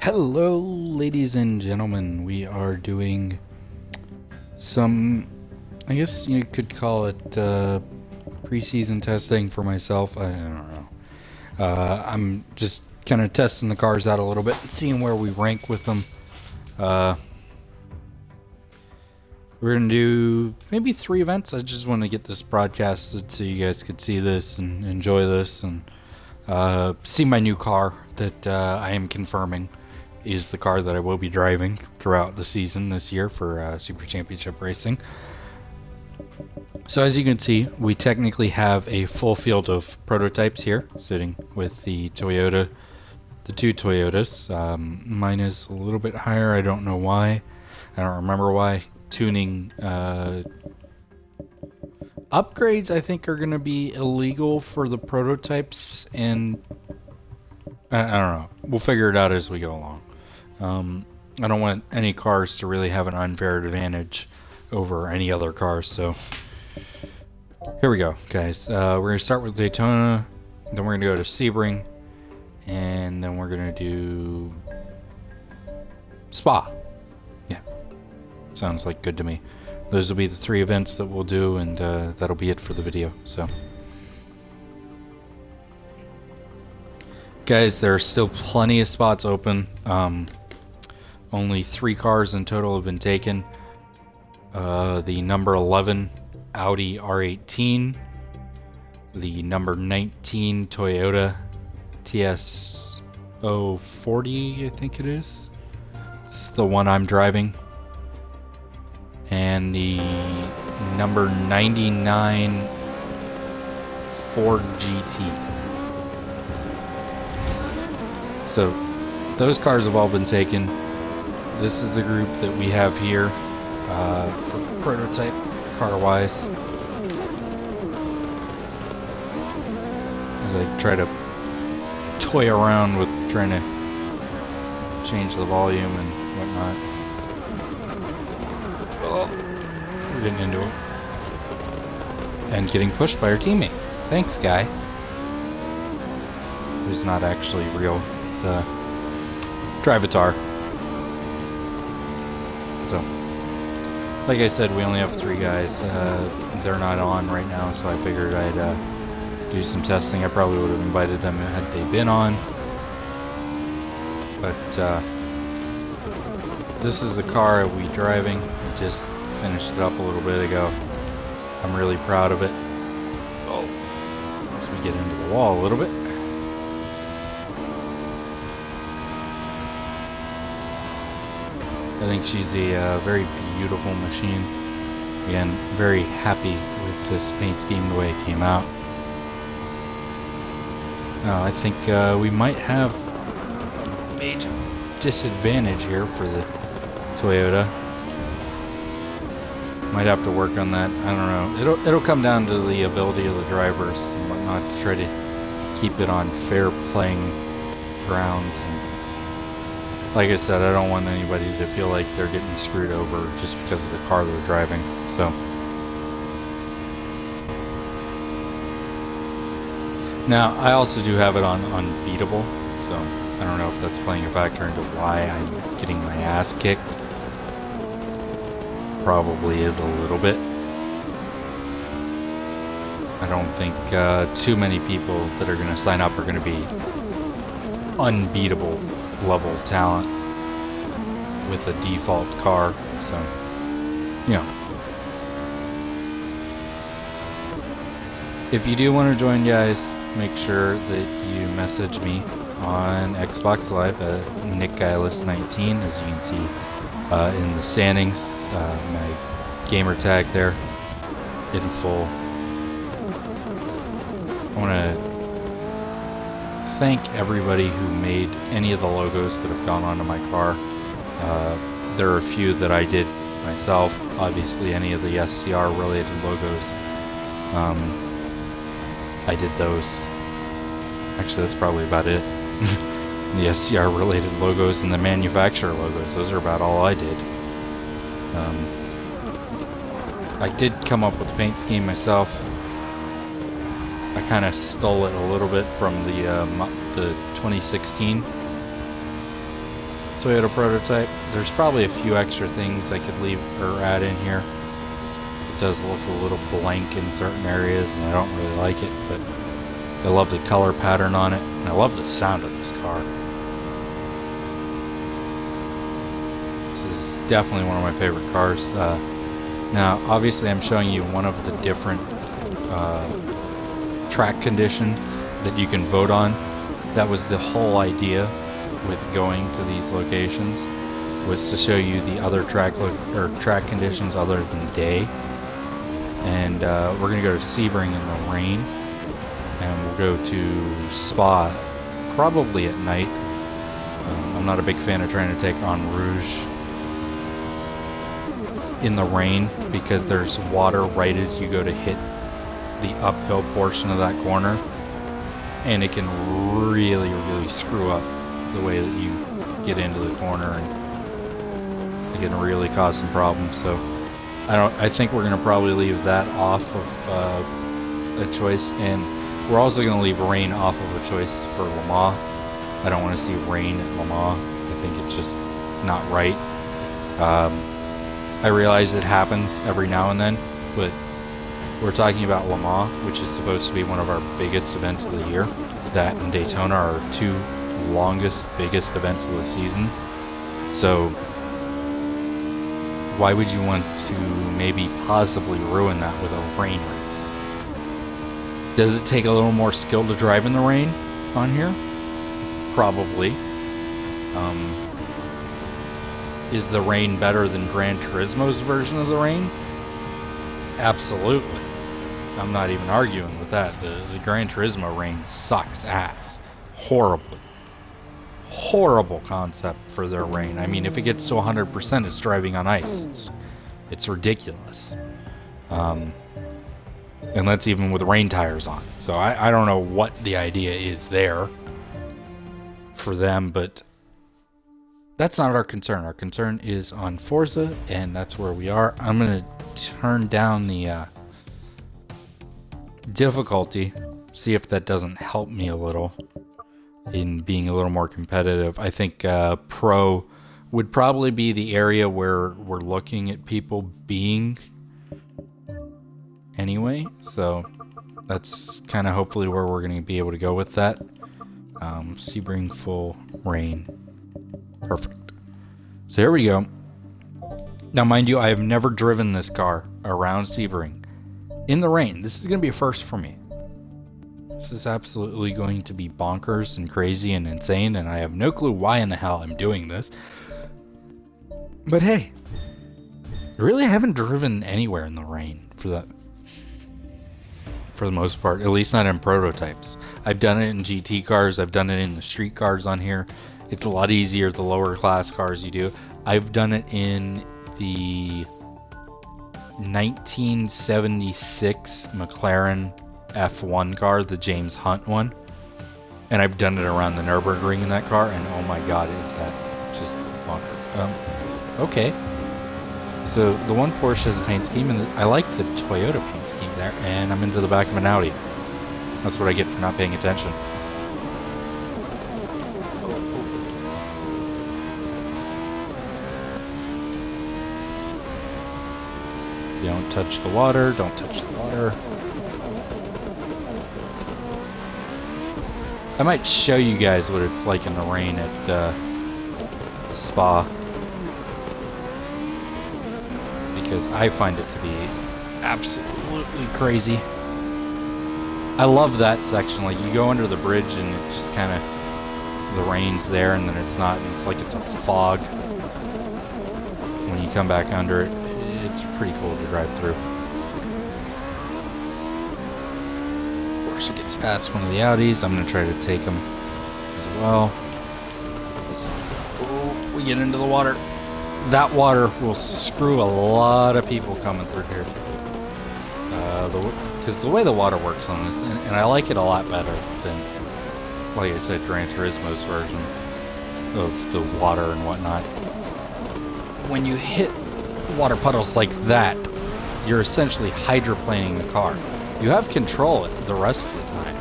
Hello, ladies and gentlemen. We are doing some, I guess you could call it preseason testing for myself. I don't know. I'm just kind of testing the cars out a little bit, seeing where we rank with them. We're going to do maybe 3 events. I just want to get this broadcasted so you guys could see this and enjoy this and see my new car that I am confirming is the car that I will be driving throughout the season this year for Super Championship Racing. So as you can see, we technically have a full field of prototypes here sitting with the Toyota, the 2 Toyotas. Mine is a little bit higher. I don't know why. I don't remember why. Tuning upgrades I think are going to be illegal for the prototypes, and I don't know. We'll figure it out as we go along. I don't want any cars to really have an unfair advantage over any other cars, so here we go, guys. We're going to start with Daytona, then we're going to go to Sebring, and then we're going to do Spa. Yeah, sounds like good to me. Those will be the 3 events that we'll do, and that'll be it for the video. So, guys, there are still plenty of spots open. Only 3 cars in total have been taken. The number 11 Audi R18, the number 19 Toyota TS040, I think it is. It's the one I'm driving. And the number 99 Ford GT. So those cars have all been taken. This is the group that we have here for prototype car-wise. As I try to toy around with trying to change the volume and whatnot. Oh, we're getting into it. And getting pushed by our teammate. Thanks, guy. Who's not actually real. It's a Drivatar. So, like I said, we only have 3 guys. They're not on right now, so I figured I'd do some testing. I probably would have invited them had they been on. But this is the car I'll be driving. I just finished it up a little bit ago. I'm really proud of it. Oh, as we get into the wall a little bit. I think she's a very beautiful machine. Again, very happy with this paint scheme, the way it came out. Now, I think we might have a major disadvantage here for the Toyota. Might have to work on that. I don't know. It'll come down to the ability of the drivers and whatnot to try to keep it on fair playing grounds. Like I said, I don't want anybody to feel like they're getting screwed over just because of the car they're driving. So, now I also do have it on unbeatable, so I don't know if that's playing a factor into why I'm getting my ass kicked. Probably is a little bit. I don't think too many people that are going to sign up are going to be unbeatable level talent with a default car, so if you do want to join, guys, make sure that you message me on Xbox Live at NickGuyless19, as you can see in the standings, my gamer tag there in full. I want to thank everybody who made any of the logos that have gone onto my car. There are a few that I did myself. Obviously, any of the SCR related logos, I did those. Actually, that's probably about it. The SCR related logos and the manufacturer logos, those are about all I did. I did come up with the paint scheme myself. I kind of stole it a little bit from the 2016 Toyota prototype. There's probably a few extra things I could leave or add in here. It does look a little blank in certain areas, and I don't really like it, but I love the color pattern on it, and I love the sound of this car. This is definitely one of my favorite cars. Now, obviously, I'm showing you one of the different track conditions that you can vote on. That was the whole idea with going to these locations, was to show you the other track conditions other than day. And we're gonna go to Sebring in the rain, and we'll go to Spa probably at night. I'm not a big fan of trying to take on Rouge in the rain because there's water right as you go to hit the uphill portion of that corner, and it can really screw up the way that you get into the corner, and it can really cause some problems. So I think we're gonna probably leave that off of a choice, and we're also gonna leave rain off of a choice for Le Mans. I don't want to see rain at Le Mans. I think it's just not right. I realize it happens every now and then, but we're talking about Le Mans, which is supposed to be one of our biggest events of the year. That and Daytona are our two longest, biggest events of the season. So why would you want to maybe possibly ruin that with a rain race? Does it take a little more skill to drive in the rain on here? Probably. Is the rain better than Gran Turismo's version of the rain? Absolutely. I'm not even arguing with that. The Gran Turismo rain sucks ass. Horribly. Horrible concept for their rain. I mean, if it gets to 100%, it's driving on ice. It's ridiculous. And that's even with rain tires on. So I don't know what the idea is there for them, but that's not our concern. Our concern is on Forza, and that's where we are. I'm going to turn down the difficulty, see if that doesn't help me a little in being a little more competitive. I think Pro would probably be the area where we're looking at people being anyway, so that's kind of hopefully where we're going to be able to go with that. Sebring full rain. Perfect. So here we go. Now, mind you, I have never driven this car around Sebring in the rain. This is going to be a first for me. This is absolutely going to be bonkers and crazy and insane, and I have no clue why in the hell I'm doing this. But hey, really I haven't driven anywhere in the rain for the most part, at least not in prototypes. I've done it in GT cars, I've done it in the street cars on here. It's a lot easier, the lower class cars you do. I've done it in the 1976 McLaren F1 car, the James Hunt one. And I've done it around the Nürburgring in that car, and oh my god, is that just bonkers. Okay. So the one Porsche has a paint scheme, and I like the Toyota paint scheme there, and I'm into the back of an Audi. That's what I get for not paying attention. Don't touch the water, don't touch the water. I might show you guys what it's like in the rain at Spa, because I find it to be absolutely crazy. I love that section, like you go under the bridge and it just kind of, the rain's there and then it's not, and it's like it's a fog when you come back under it. It's pretty cool to drive through. Of course, it gets past one of the Audis. I'm going to try to take them as well. We get into the water. That water will screw a lot of people coming through here. Because the way the water works on this, and I like it a lot better than, like I said, Gran Turismo's version of the water and whatnot. When you hit water puddles like that, you're essentially hydroplaning the car. You have control it the rest of the time,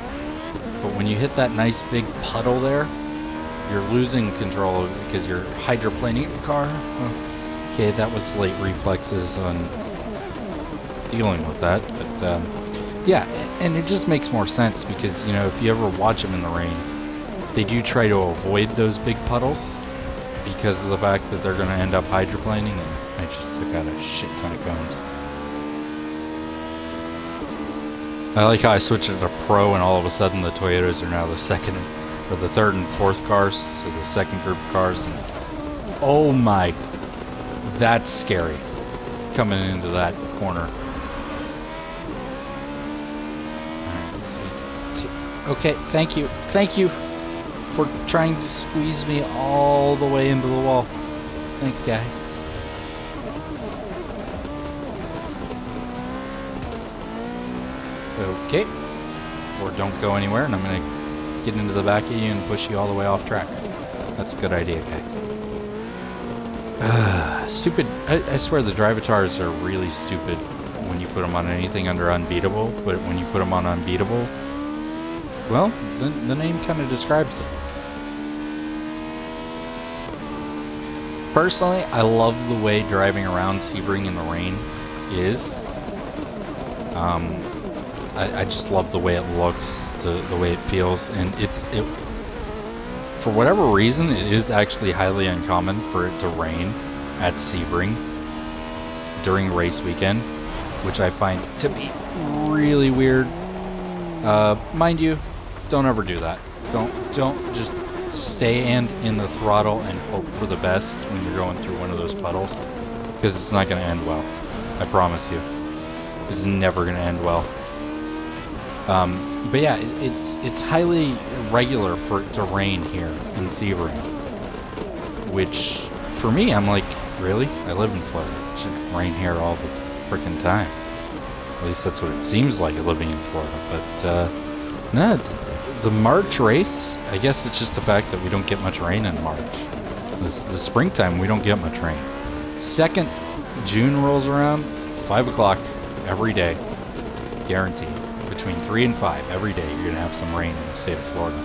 but when you hit that nice big puddle there, you're losing control of it because you're hydroplaning the car. Okay, that was late reflexes on dealing with that, but yeah, and it just makes more sense because, you know, if you ever watch them in the rain, they do try to avoid those big puddles because of the fact that they're going to end up hydroplaning, and I just took out a shit ton of cones. I like how I switched it to Pro and all of a sudden the Toyotas are now the second or the third and fourth cars, so the second group of cars, and oh my, that's scary coming into that corner. Okay, thank you for trying to squeeze me all the way into the wall. Thanks, guys. Okay, or don't go anywhere, and I'm gonna get into the back of you and push you all the way off track. That's a good idea, guy. Stupid. I swear the Drivatars are really stupid when you put them on anything under unbeatable, but when you put them on unbeatable, well, the name kind of describes it. Personally, I love the way driving around Sebring in the rain is. I just love the way it looks, the way it feels, and for whatever reason, it is actually highly uncommon for it to rain at Sebring during race weekend, which I find to be really weird. Mind you, don't ever do that. Don't just stay in the throttle and hope for the best when you're going through one of those puddles, because it's not going to end well. I promise you, it's never going to end well. But yeah, it's highly irregular for it to rain here in Sebring, which for me, I'm like, really? I live in Florida. It should rain here all the freaking time. At least that's what it seems like living in Florida. But no, the March race, I guess it's just the fact that we don't get much rain in March. The springtime, we don't get much rain. 2nd June rolls around, 5 o'clock every day, guaranteed. Between 3 and 5 every day, you're gonna have some rain in the state of Florida.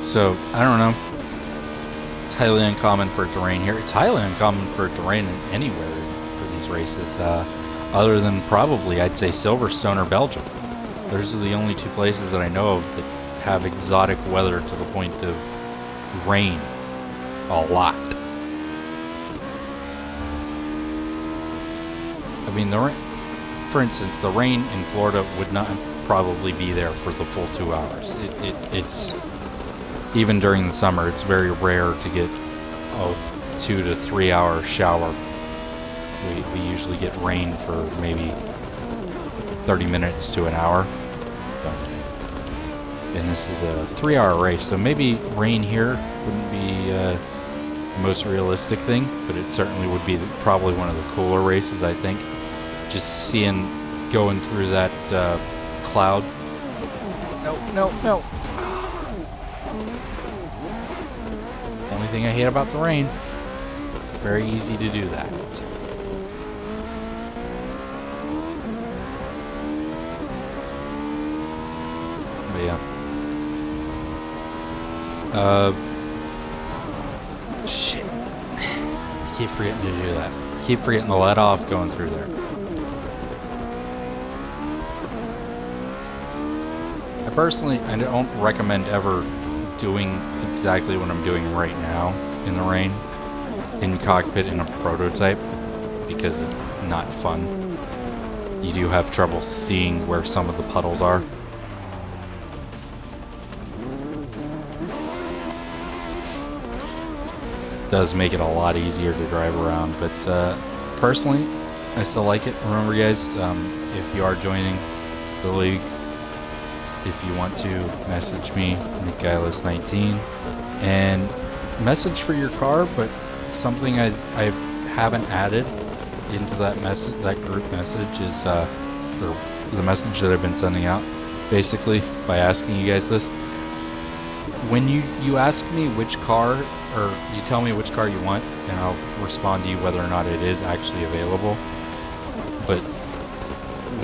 So I don't know. It's highly uncommon for it to rain here. It's highly uncommon for it to rain anywhere for these races, other than probably, I'd say, Silverstone or Belgium. Those are the only two places that I know of that have exotic weather to the point of rain a lot. I mean, for instance, the rain in Florida would not probably be there for the full 2 hours. It's even during the summer, it's very rare to get a 2 to 3 hour shower. We usually get rain for maybe 30 minutes to an hour. So, and this is a 3 hour race, so maybe rain here wouldn't be the most realistic thing, but it certainly would be probably one of the cooler races, I think. Just seeing, going through that cloud. No. Only thing I hate about the rain, it's very easy to do that. But yeah. Shit. I keep forgetting to do that. I keep forgetting to let off going through there. Personally, I don't recommend ever doing exactly what I'm doing right now in the rain in cockpit in a prototype, because it's not fun. You do have trouble seeing where some of the puddles are. It does make it a lot easier to drive around, but personally, I still like it. Remember, guys, if you are joining the league, if you want to message me, NickGuileless19, and message for your car, but something I haven't added into that message, that group message, is the message that I've been sending out, basically, by asking you guys this. When you ask me which car, or you tell me which car you want, and I'll respond to you whether or not it is actually available. But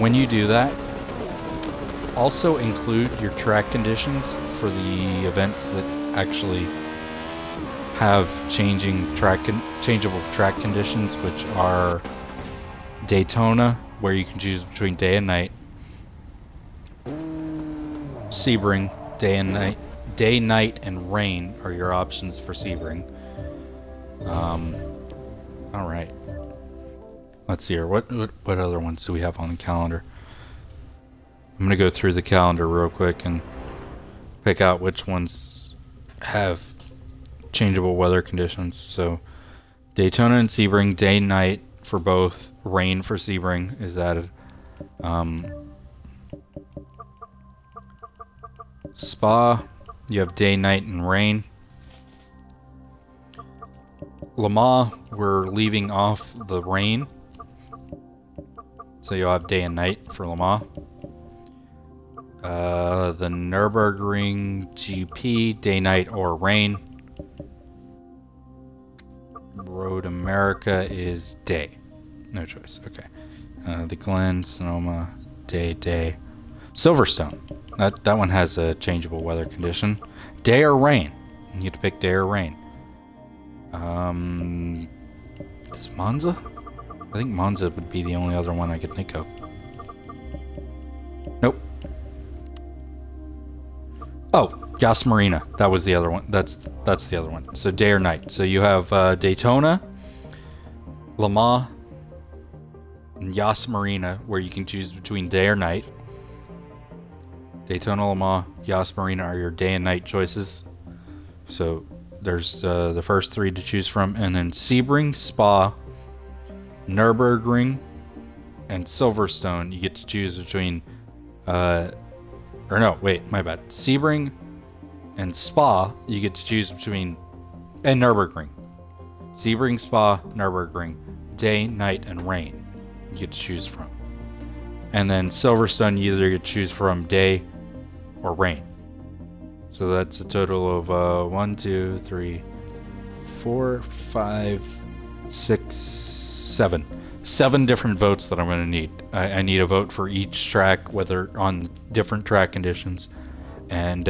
when you do that, also include your track conditions for the events that actually have changeable track conditions, which are Daytona, where you can choose between day and night, Sebring, day and night. Day, night, and rain are your options for Sebring. Alright. Let's see here. What other ones do we have on the calendar? I'm going to go through the calendar real quick and pick out which ones have changeable weather conditions. So, Daytona and Sebring, day, night for both. Rain for Sebring is added. Spa, you have day, night, and rain. Le Mans, we're leaving off the rain. So you'll have day and night for Le Mans. The Nürburgring GP, day, night, or rain. Road America is day. No choice. Okay. The Glen, Sonoma, day. Silverstone. That one has a changeable weather condition. Day or rain. You get to pick day or rain. Is Monza? I think Monza would be the only other one I could think of. Nope. Oh, Yas Marina. That was the other one. That's the other one. So day or night. So you have Daytona, Le Mans, and Yas Marina, where you can choose between day or night. Daytona, Le Mans, Yas Marina are your day and night choices. So there's the first three to choose from, and then Sebring, Spa, Nürburgring, and Silverstone. You get to choose between, or no, wait, my bad. Sebring and Spa, you get to choose between, and Nürburgring. Sebring, Spa, Nürburgring, day, night, and rain. You get to choose from. And then Silverstone, you either get to choose from day or rain. So that's a total of 1, 2, 3, 4, 5, 6, 7. 7 different votes that I'm going to need. I need a vote for each track, whether on different track conditions. And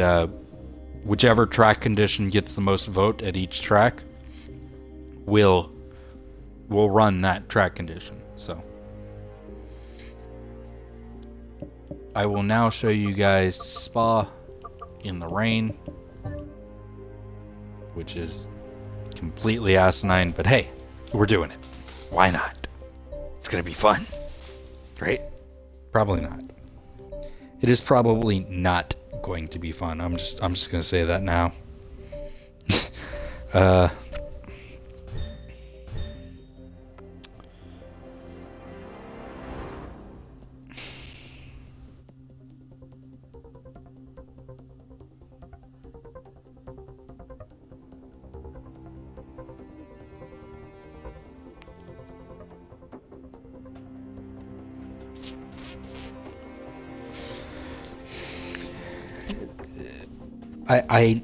whichever track condition gets the most vote at each track will run that track condition. So I will now show you guys Spa in the rain, which is completely asinine, but hey, we're doing it. Why not? It's gonna be fun, right? Probably not. It is probably not going to be fun. I'm just gonna say that now. I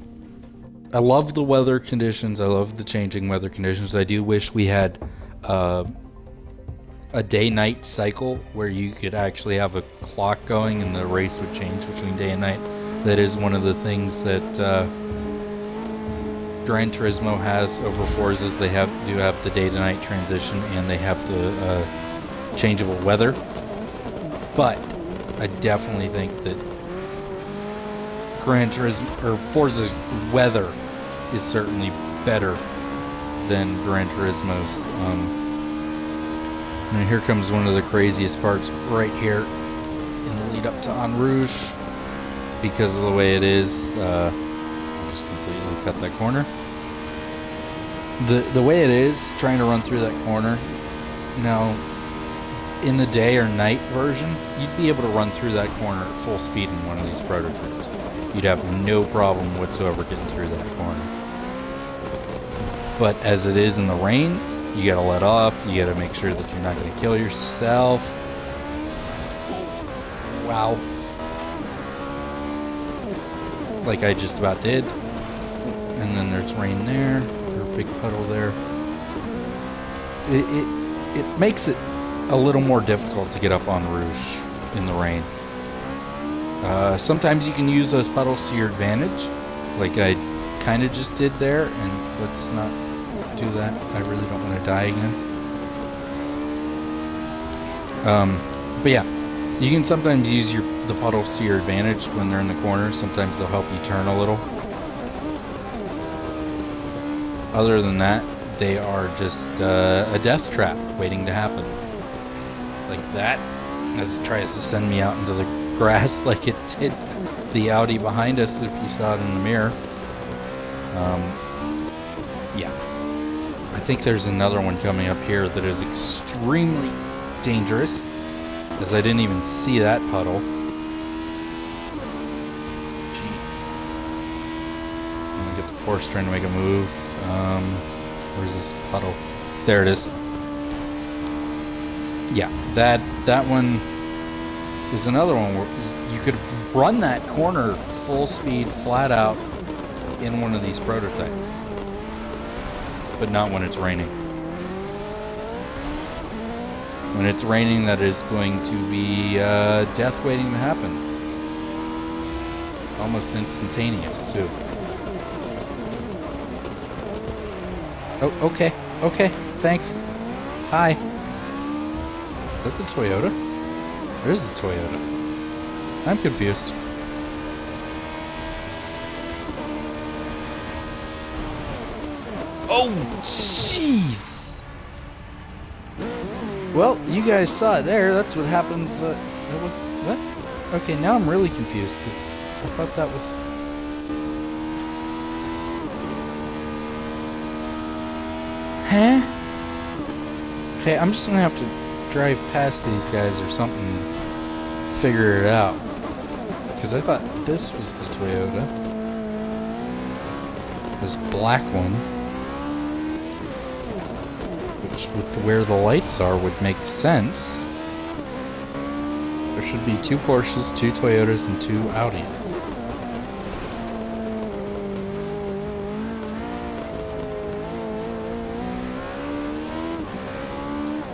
love the weather conditions. I love the changing weather conditions. I do wish we had a day-night cycle where you could actually have a clock going and the race would change between day and night. That is one of the things that Gran Turismo has over Forzas. They do have the day-to-night transition, and they have the changeable weather. But I definitely think that Gran Turismo or Forza's weather is certainly better than Gran Turismo's. And here comes one of the craziest parts right here in the lead up to Eau Rouge, because of the way it is. Just completely cut that corner. The way it is, trying to run through that corner. Now, in the day or night version, you'd be able to run through that corner at full speed in one of these prototypes. You'd have no problem whatsoever getting through that corner. But as it is in the rain, you gotta let off. You gotta make sure that you're not gonna kill yourself. Wow. Like I just about did. And then there's rain there. There's a big puddle there. It makes it a little more difficult to get up on Rouge in the rain. Sometimes you can use those puddles to your advantage, like I kind of just did there, and let's not do that. I really don't want to die again. But yeah, you can sometimes use the puddles to your advantage when they're in the corner. Sometimes they'll help you turn a little. Other than that, they are just a death trap waiting to happen. Like that, as it tries to send me out into the grass like it did the Audi behind us, if you saw it in the mirror. Yeah. I think there's another one coming up here that is extremely dangerous, as I didn't even see that puddle. Jeez. I'm gonna get the Porsche trying to make a move. Where's this puddle? There it is. Yeah, that one is another one where you could run that corner full speed, flat out, in one of these prototypes. But not when it's raining. When it's raining, that is going to be death waiting to happen. Almost instantaneous, too. Oh, okay. Okay, thanks. Hi. Is that the Toyota? There's the Toyota. I'm confused. Oh, jeez. Well, you guys saw it there. That's what happens. That was what? Okay, now I'm really confused because I thought that was. Huh? Okay, I'm just gonna have to drive past these guys or something and figure it out. Because I thought this was the Toyota. This black one. Which, with where the lights are, would make sense. There should be 2 Porsches, 2 Toyotas, and 2 Audis.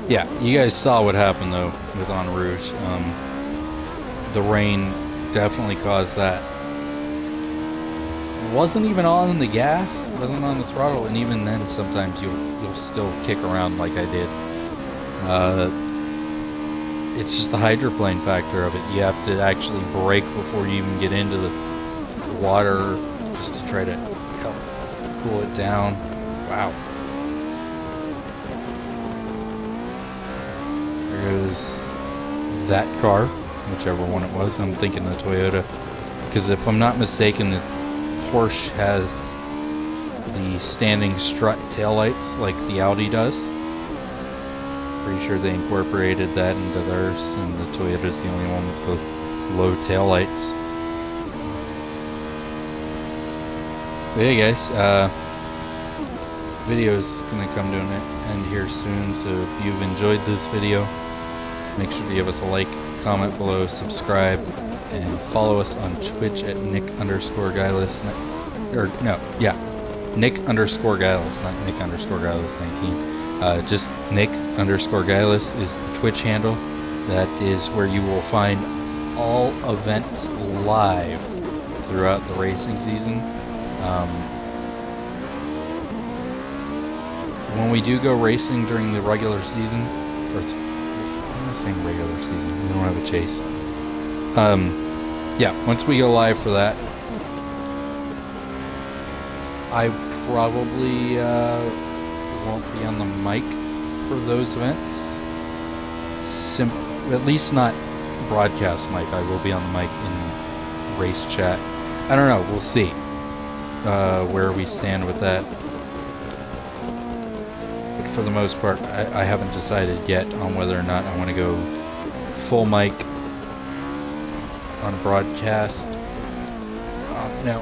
Yeah, you guys saw what happened though with En Rouge. The rain definitely caused that. Wasn't even on the gas, wasn't on the throttle, and even then sometimes you'll still kick around like I did. It's just the hydroplane factor of it. You have to actually brake before you even get into the water just to try to help cool it down. Wow. There's that car, whichever one it was. I'm thinking the Toyota, because if I'm not mistaken, the Porsche has the standing strut taillights like the Audi does. Pretty sure they incorporated that into theirs, and the Toyota's the only one with the low taillights. But hey guys, video's gonna come to an end here soon, so if you've enjoyed this video, make sure to give us a like, comment below, subscribe, and follow us on Twitch at Nick_Guyless. Nick_Guyless, not Nick_Guyless19. Just Nick_Guyless is the Twitch handle. That is where you will find all events live throughout the racing season. When we do go racing during the regular season, or I'm not saying regular season, we don't have a chase. Yeah, once we go live for that, I probably won't be on the mic for those events. At least not broadcast mic. I will be on the mic in race chat. I don't know. We'll see where we stand with that. But for the most part, I haven't decided yet on whether or not I want to go full mic on a broadcast. No,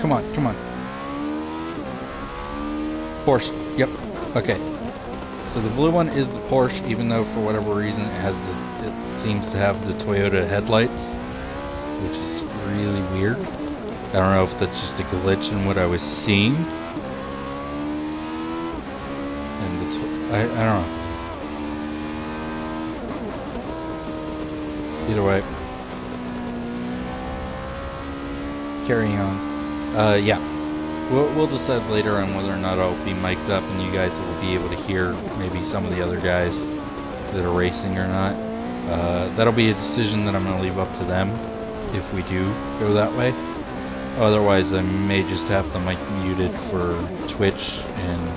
come on. Porsche, yep, okay. So the blue one is the Porsche, even though for whatever reason it seems to have the Toyota headlights, which is really weird. I don't know if that's just a glitch in what I was seeing. And I don't know. Either way. carrying on. Yeah. We'll decide later on whether or not I'll be mic'd up and you guys will be able to hear maybe some of the other guys that are racing or not. That'll be a decision that I'm going to leave up to them if we do go that way. Otherwise, I may just have the mic muted for Twitch and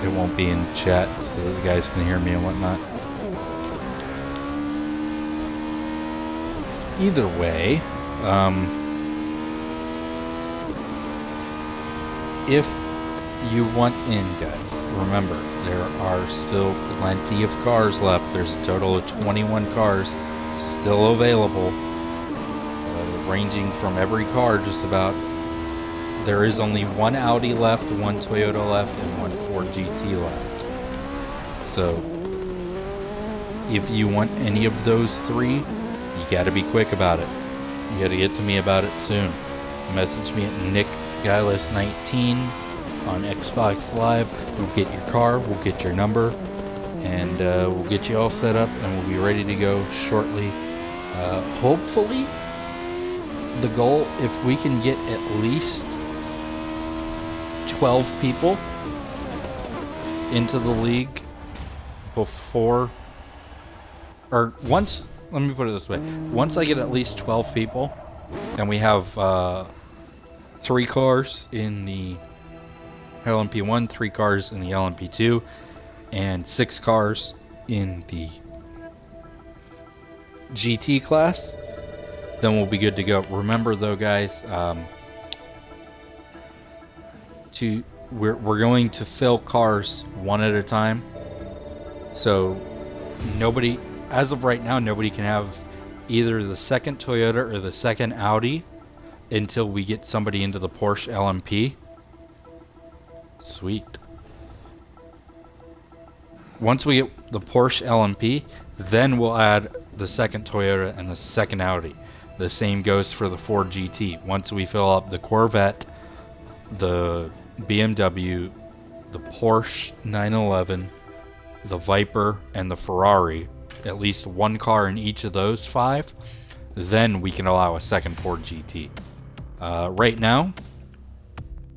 it won't be in chat so that the guys can hear me and whatnot. Either way, if you want in, guys, remember, there are still plenty of cars left. There's a total of 21 cars still available, ranging from every car just about. There is only one Audi left, one Toyota left, and one Ford GT left. So, if you want any of those three, you gotta be quick about it. You gotta get to me about it soon. Message me at NickGuyless19 on Xbox Live. We'll get your car, we'll get your number, and we'll get you all set up, and we'll be ready to go shortly. Hopefully, the goal, if we can get at least 12 people into the league before, or once, let me put it this way, once I get at least 12 people, and we have 3 cars in the LMP1, 3 cars in the LMP2, and 6 cars in the GT class, then we'll be good to go. Remember though, guys, we're going to fill cars one at a time. So nobody, as of right now, nobody can have either the second Toyota or the second Audi until we get somebody into the Porsche LMP. Sweet. Once we get the Porsche LMP, then we'll add the second Toyota and the second Audi. The same goes for the Ford GT. Once we fill up the Corvette, the BMW, the Porsche 911, the Viper, and the Ferrari, at least one car in each of those 5, then we can allow a second Ford GT. Right now,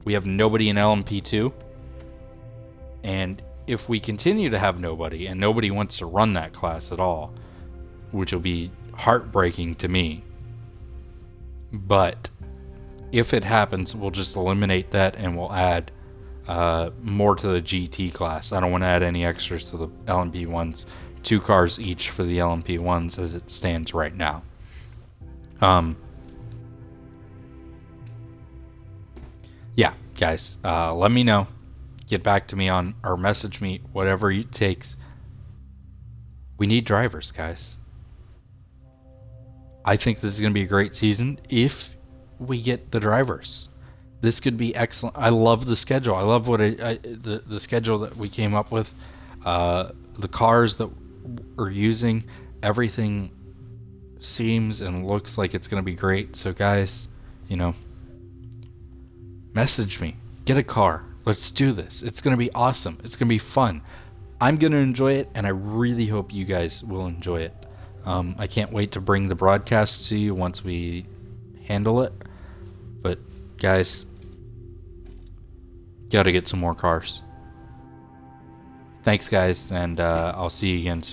we have nobody in LMP2, and if we continue to have nobody, and nobody wants to run that class at all, which will be heartbreaking to me, but if it happens, we'll just eliminate that and we'll add more to the GT class. I don't want to add any extras to the LMP ones. 2 cars each for the LMP ones as it stands right now. Yeah, guys, let me know. Get back to me on, or message me, whatever it takes. We need drivers, guys. I think this is going to be a great season if we get the drivers. This could be excellent. I love the schedule. I love what the schedule that we came up with. The cars that we're using, everything seems and looks like it's going to be great. So guys, you know, message me. Get a car. Let's do this. It's going to be awesome. It's going to be fun. I'm going to enjoy it, and I really hope you guys will enjoy it. I can't wait to bring the broadcast to you once we handle it. But guys, gotta get some more cars. Thanks, guys, and I'll see you again soon.